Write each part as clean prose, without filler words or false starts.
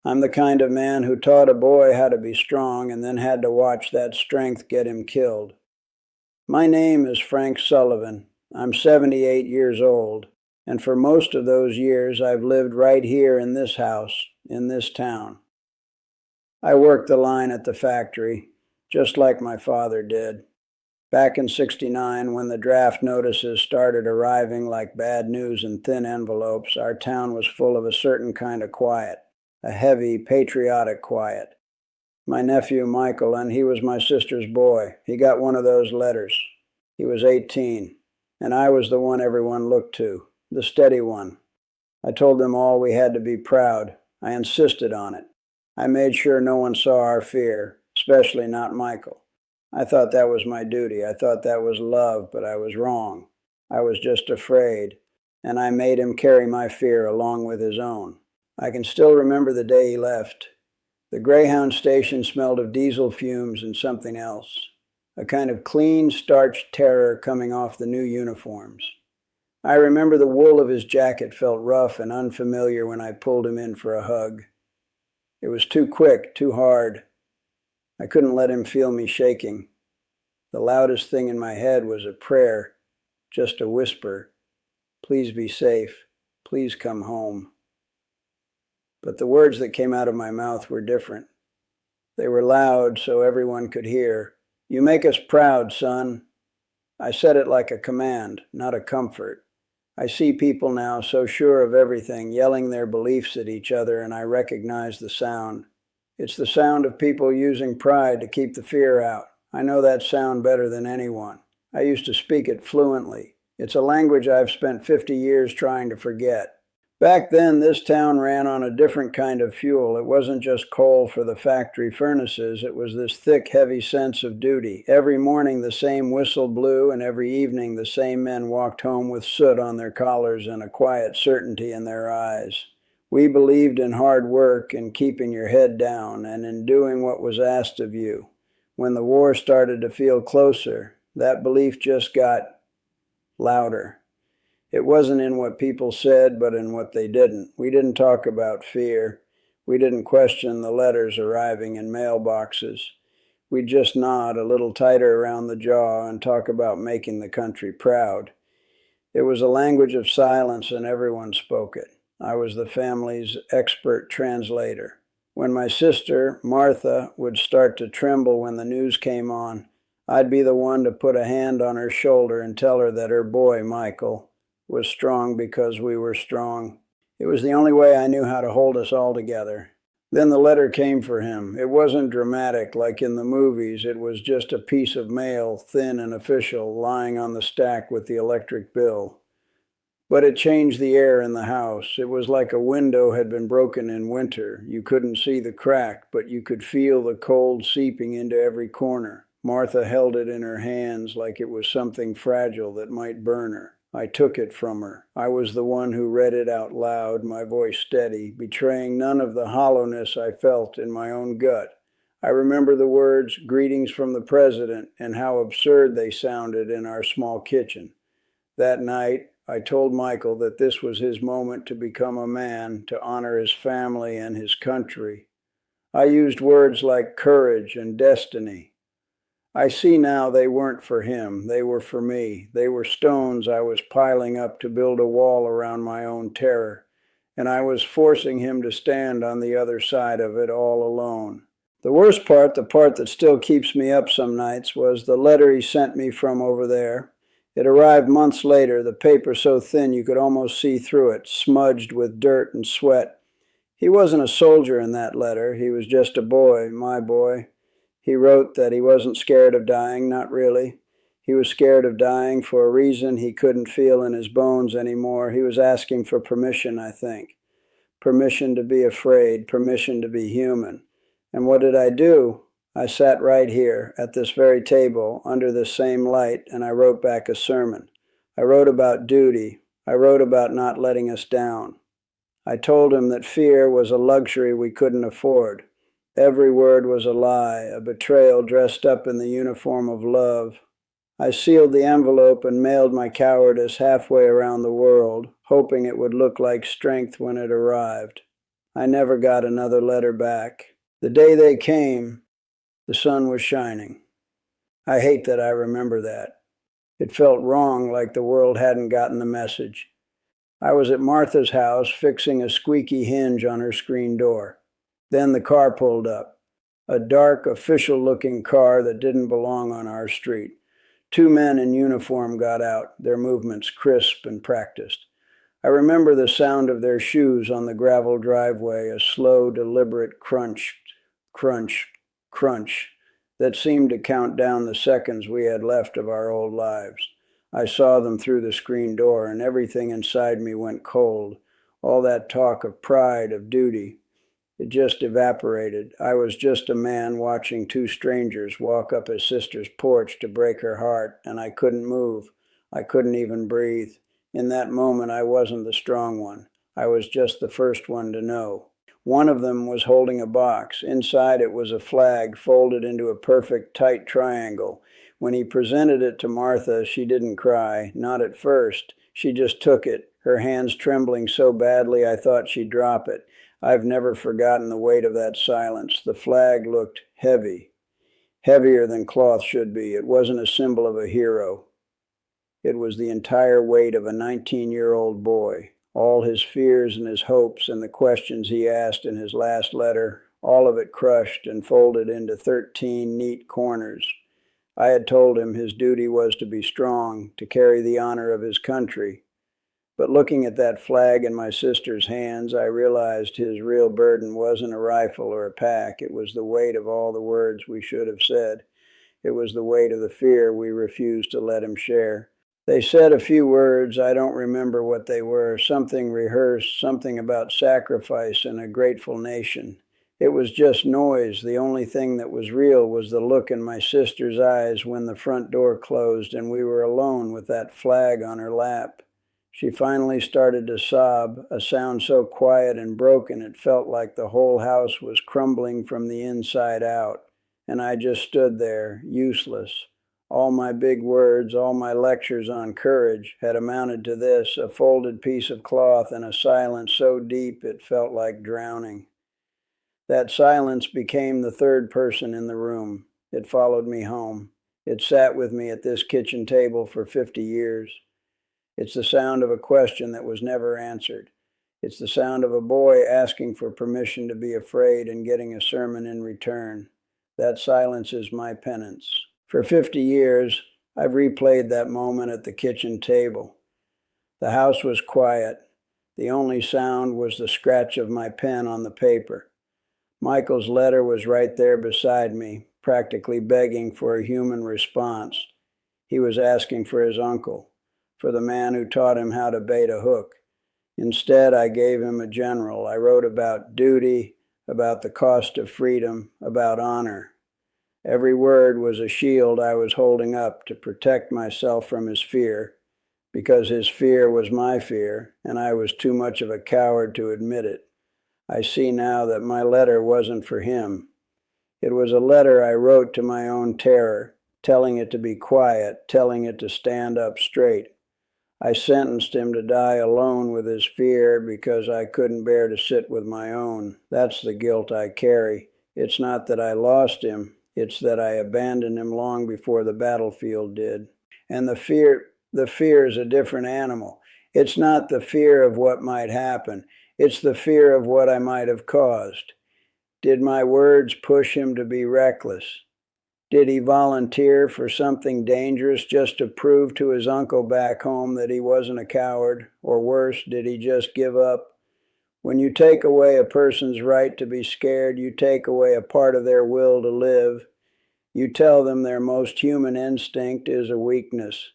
I'm the kind of man who taught a boy how to be strong and then had to watch that strength get him killed. My name is Frank Sullivan. I'm 78 years old, and for most of those years I've lived right here in this house, in this town. I worked the line at the factory, just like my father did. Back in '69, when the draft notices started arriving like bad news in thin envelopes, our town was full of a certain kind of quiet, a heavy, patriotic quiet. My nephew, Michael, and he was my sister's boy. He got one of those letters. He was 18, and I was the one everyone looked to, the steady one. I told them all we had to be proud. I insisted on it. I made sure no one saw our fear, especially not Michael. I thought that was my duty. I thought that was love, but I was wrong. I was just afraid, and I made him carry my fear along with his own. I can still remember the day he left. The Greyhound station smelled of diesel fumes and something else, a kind of clean, starched terror coming off the new uniforms. I remember the wool of his jacket felt rough and unfamiliar when I pulled him in for a hug. It was too quick, too hard. I couldn't let him feel me shaking. The loudest thing in my head was a prayer, just a whisper. Please be safe. Please come home. But the words that came out of my mouth were different. They were loud so everyone could hear. You make us proud, son. I said it like a command, not a comfort. I see people now so sure of everything, yelling their beliefs at each other, and I recognize the sound. It's the sound of people using pride to keep the fear out. I know that sound better than anyone. I used to speak it fluently. It's a language I've spent 50 years trying to forget. Back then, this town ran on a different kind of fuel. It wasn't just coal for the factory furnaces. It was this thick, heavy sense of duty. Every morning the same whistle blew, and every evening the same men walked home with soot on their collars and a quiet certainty in their eyes. We believed in hard work and keeping your head down and in doing what was asked of you. When the war started to feel closer, that belief just got louder. It wasn't in what people said, but in what they didn't. We didn't talk about fear. We didn't question the letters arriving in mailboxes. We'd just nod a little tighter around the jaw and talk about making the country proud. It was a language of silence, and everyone spoke it. I was the family's expert translator. When my sister, Martha, would start to tremble when the news came on, I'd be the one to put a hand on her shoulder and tell her that her boy, Michael, was strong because we were strong. It was the only way I knew how to hold us all together. Then the letter came for him. It wasn't dramatic like in the movies. It was just a piece of mail, thin and official, lying on the stack with the electric bill. But it changed the air in the house. It was like a window had been broken in winter. You couldn't see the crack, but you could feel the cold seeping into every corner. Martha held it in her hands like it was something fragile that might burn her. I took it from her. I was the one who read it out loud, my voice steady, betraying none of the hollowness I felt in my own gut. I remember the words, "Greetings from the President," and how absurd they sounded in our small kitchen. That night, I told Michael that this was his moment to become a man, to honor his family and his country. I used words like courage and destiny. I see now they weren't for him. They were for me. They were stones I was piling up to build a wall around my own terror, and I was forcing him to stand on the other side of it all alone. The worst part, the part that still keeps me up some nights, was the letter he sent me from over there. It arrived months later, the paper so thin you could almost see through it, smudged with dirt and sweat. He wasn't a soldier in that letter. He was just a boy, my boy. He wrote that he wasn't scared of dying, not really. He was scared of dying for a reason he couldn't feel in his bones anymore. He was asking for permission, I think. Permission to be afraid, permission to be human. And what did I do? I sat right here, at this very table, under this same light, and I wrote back a sermon. I wrote about duty. I wrote about not letting us down. I told him that fear was a luxury we couldn't afford. Every word was a lie, a betrayal dressed up in the uniform of love. I sealed the envelope and mailed my cowardice halfway around the world, hoping it would look like strength when it arrived. I never got another letter back. The day they came, the sun was shining. I hate that I remember that. It felt wrong, like the world hadn't gotten the message. I was at Martha's house fixing a squeaky hinge on her screen door. Then the car pulled up. A dark, official-looking car that didn't belong on our street. Two men in uniform got out, their movements crisp and practiced. I remember the sound of their shoes on the gravel driveway, a slow, deliberate crunch, crunch, crunch that seemed to count down the seconds we had left of our old lives. I saw them through the screen door, and everything inside me went cold. All that talk of pride, of duty, it just evaporated. I was just a man watching two strangers walk up his sister's porch to break her heart, and I couldn't move. I couldn't even breathe. In that moment, I wasn't the strong one. I was just the first one to know. One of them was holding a box. Inside it was a flag folded into a perfect tight triangle. When he presented it to Martha, she didn't cry, not at first. She just took it, her hands trembling so badly I thought she'd drop it. I've never forgotten the weight of that silence. The flag looked heavy, heavier than cloth should be. It wasn't a symbol of a hero. It was the entire weight of a 19-year-old boy. All his fears and his hopes and the questions he asked in his last letter, all of it crushed and folded into 13 neat corners. I had told him his duty was to be strong, to carry the honor of his country. But looking at that flag in my sister's hands, I realized his real burden wasn't a rifle or a pack. It was the weight of all the words we should have said. It was the weight of the fear we refused to let him share. They said a few words, I don't remember what they were, something rehearsed, something about sacrifice and a grateful nation. It was just noise. The only thing that was real was the look in my sister's eyes when the front door closed and we were alone with that flag on her lap. She finally started to sob, a sound so quiet and broken it felt like the whole house was crumbling from the inside out. And I just stood there, useless. All my big words, all my lectures on courage had amounted to this, a folded piece of cloth and a silence so deep it felt like drowning. That silence became the third person in the room. It followed me home. It sat with me at this kitchen table for 50 years. It's the sound of a question that was never answered. It's the sound of a boy asking for permission to be afraid and getting a sermon in return. That silence is my penance. For 50 years, I've replayed that moment at the kitchen table. The house was quiet. The only sound was the scratch of my pen on the paper. Michael's letter was right there beside me, practically begging for a human response. He was asking for his uncle, for the man who taught him how to bait a hook. Instead, I gave him a general. I wrote about duty, about the cost of freedom, about honor. Every word was a shield I was holding up to protect myself from his fear, because his fear was my fear, and I was too much of a coward to admit it. I see now that my letter wasn't for him. It was a letter I wrote to my own terror, telling it to be quiet, telling it to stand up straight. I sentenced him to die alone with his fear because I couldn't bear to sit with my own. That's the guilt I carry. It's not that I lost him. It's that I abandoned him long before the battlefield did. And the fear is a different animal. It's not the fear of what might happen. It's the fear of what I might have caused. Did my words push him to be reckless? Did he volunteer for something dangerous just to prove to his uncle back home that he wasn't a coward? Or worse, did he just give up? When you take away a person's right to be scared, you take away a part of their will to live. You tell them their most human instinct is a weakness.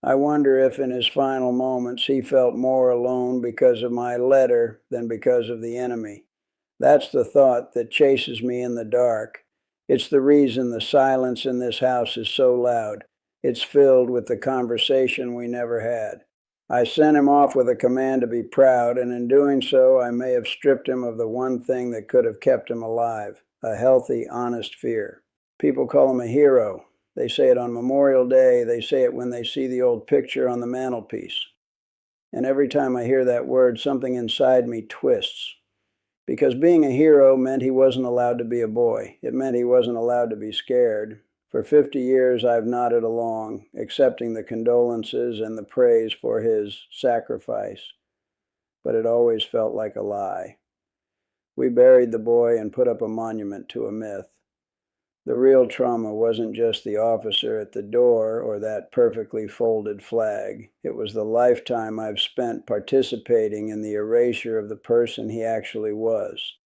I wonder if in his final moments he felt more alone because of my letter than because of the enemy. That's the thought that chases me in the dark. It's the reason the silence in this house is so loud. It's filled with the conversation we never had. I sent him off with a command to be proud, and in doing so, I may have stripped him of the one thing that could have kept him alive, a healthy, honest fear. People call him a hero. They say it on Memorial Day. They say it when they see the old picture on the mantelpiece. And every time I hear that word, something inside me twists. Because being a hero meant he wasn't allowed to be a boy. It meant he wasn't allowed to be scared. For 50 years, I've nodded along, accepting the condolences and the praise for his sacrifice. But it always felt like a lie. We buried the boy and put up a monument to a myth. The real trauma wasn't just the officer at the door or that perfectly folded flag. It was the lifetime I've spent participating in the erasure of the person he actually was.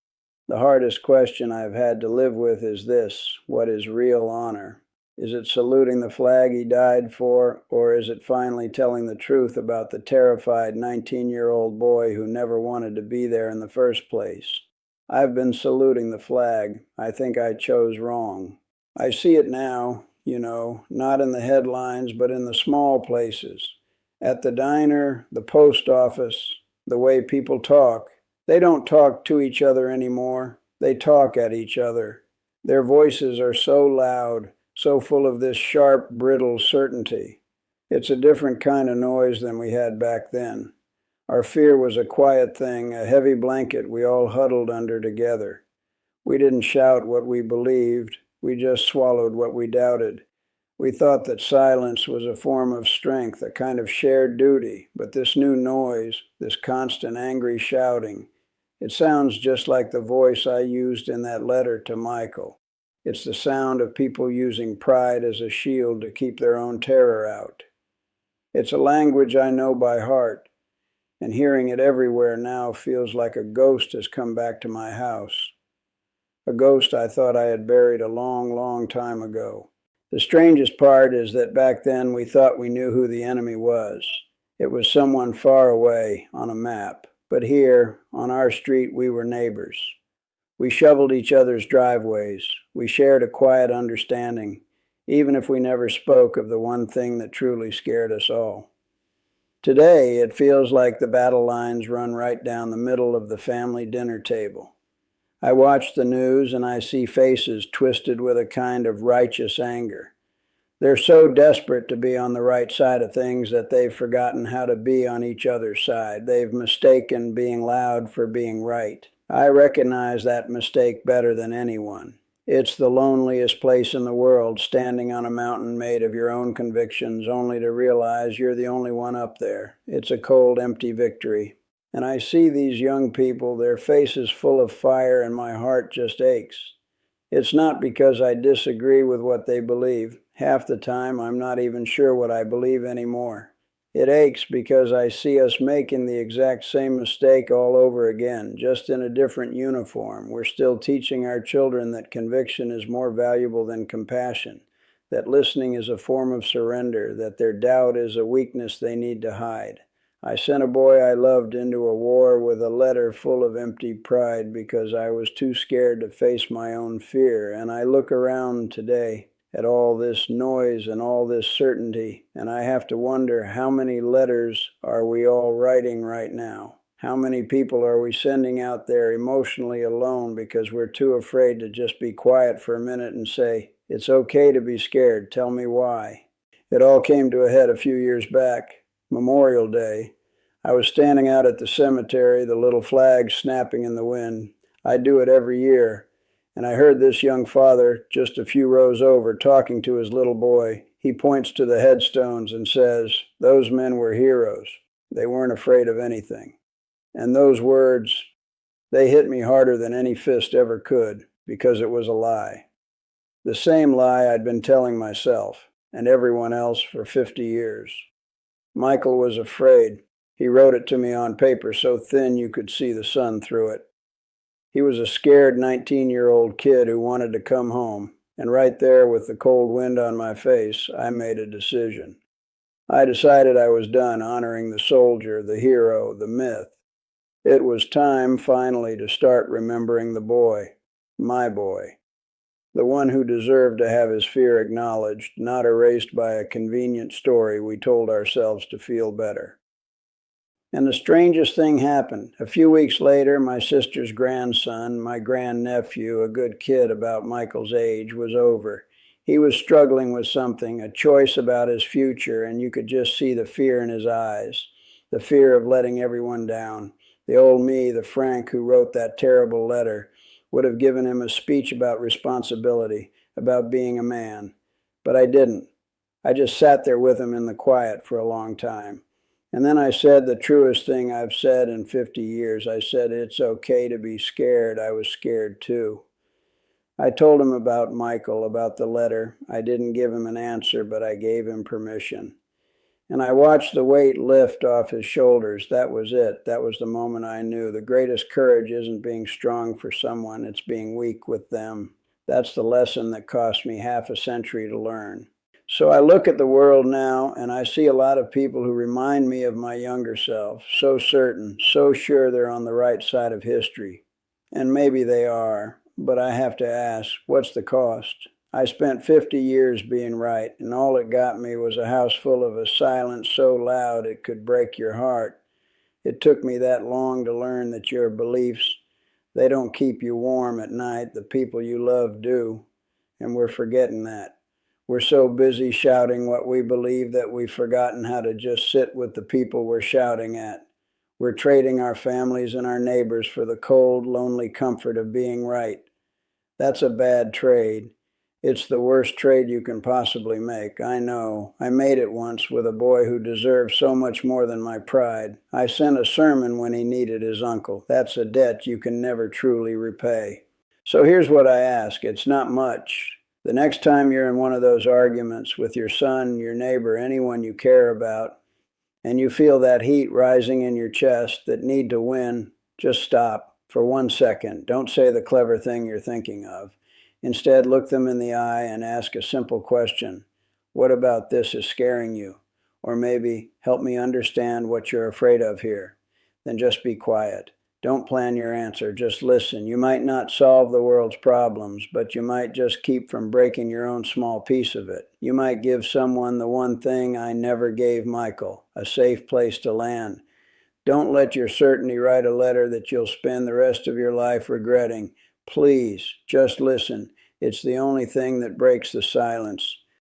The hardest question I've had to live with is this: what is real honor? Is it saluting the flag he died for, or is it finally telling the truth about the terrified 19-year-old boy who never wanted to be there in the first place? I've been saluting the flag. I think I chose wrong. I see it now, not in the headlines, but in the small places. At the diner, the post office, the way people talk. They don't talk to each other anymore. They talk at each other. Their voices are so loud, so full of this sharp, brittle certainty. It's a different kind of noise than we had back then. Our fear was a quiet thing, a heavy blanket we all huddled under together. We didn't shout what we believed. We just swallowed what we doubted. We thought that silence was a form of strength, a kind of shared duty. But this new noise, this constant angry shouting, it sounds just like the voice I used in that letter to Michael. It's the sound of people using pride as a shield to keep their own terror out. It's a language I know by heart. And hearing it everywhere now feels like a ghost has come back to my house. A ghost I thought I had buried a long, long time ago. The strangest part is that back then we thought we knew who the enemy was. It was someone far away on a map. But here, on our street, we were neighbors. We shoveled each other's driveways. We shared a quiet understanding, even if we never spoke of the one thing that truly scared us all. Today, it feels like the battle lines run right down the middle of the family dinner table. I watch the news and I see faces twisted with a kind of righteous anger. They're so desperate to be on the right side of things that they've forgotten how to be on each other's side. They've mistaken being loud for being right. I recognize that mistake better than anyone. It's the loneliest place in the world, standing on a mountain made of your own convictions, only to realize you're the only one up there. It's a cold, empty victory. And I see these young people, their faces full of fire, and my heart just aches. It's not because I disagree with what they believe. Half the time, I'm not even sure what I believe anymore. It aches because I see us making the exact same mistake all over again, just in a different uniform. We're still teaching our children that conviction is more valuable than compassion, that listening is a form of surrender, that their doubt is a weakness they need to hide. I sent a boy I loved into a war with a letter full of empty pride because I was too scared to face my own fear. And I look around today at all this noise and all this certainty, and I have to wonder, how many letters are we all writing right now? How many people are we sending out there emotionally alone because we're too afraid to just be quiet for a minute and say, "It's okay to be scared, tell me why." It all came to a head a few years back, Memorial Day. I was standing out at the cemetery, the little flag snapping in the wind. I do it every year. And I heard this young father, just a few rows over, talking to his little boy. He points to the headstones and says, "Those men were heroes. They weren't afraid of anything." And those words, they hit me harder than any fist ever could, because it was a lie. The same lie I'd been telling myself and everyone else for 50 years. Michael was afraid. He wrote it to me on paper so thin you could see the sun through it. He was a scared 19-year-old kid who wanted to come home, and right there with the cold wind on my face, I made a decision. I decided I was done honoring the soldier, the hero, the myth. It was time, finally, to start remembering the boy, my boy, the one who deserved to have his fear acknowledged, not erased by a convenient story we told ourselves to feel better. And the strangest thing happened. A few weeks later, my sister's grandson, my grandnephew, a good kid about Michael's age, was over. He was struggling with something, a choice about his future, and you could just see the fear in his eyes, the fear of letting everyone down, The old me, the Frank who wrote that terrible letter, would have given him a speech about responsibility, about being a man. But I didn't. I just sat there with him in the quiet for a long time. And then I said the truest thing I've said in 50 years. I said, it's okay to be scared. I was scared too. I told him about Michael, about the letter. I didn't give him an answer, but I gave him permission. And I watched the weight lift off his shoulders. That was it. That was the moment I knew. The greatest courage isn't being strong for someone, it's being weak with them. That's the lesson that cost me half a century to learn. So I look at the world now, and I see a lot of people who remind me of my younger self, so certain, so sure they're on the right side of history. And maybe they are, but I have to ask, what's the cost? I spent 50 years being right, and all it got me was a house full of a silence so loud it could break your heart. It took me that long to learn that your beliefs, they don't keep you warm at night. The people you love do, and we're forgetting that. We're so busy shouting what we believe that we've forgotten how to just sit with the people we're shouting at. We're trading our families and our neighbors for the cold, lonely comfort of being right. That's a bad trade. It's the worst trade you can possibly make. I know. I made it once with a boy who deserved so much more than my pride. I sent a sermon when he needed his uncle. That's a debt you can never truly repay. So here's what I ask. It's not much. The next time you're in one of those arguments with your son, your neighbor, anyone you care about, and you feel that heat rising in your chest, that need to win, just stop for 1 second. Don't say the clever thing you're thinking of. Instead, look them in the eye and ask a simple question. What about this is scaring you? Or maybe, help me understand what you're afraid of here. Then just be quiet. Don't plan your answer, just listen. You might not solve the world's problems, but you might just keep from breaking your own small piece of it. You might give someone the one thing I never gave Michael, a safe place to land. Don't let your certainty write a letter that you'll spend the rest of your life regretting. Please, just listen. It's the only thing that breaks the silence.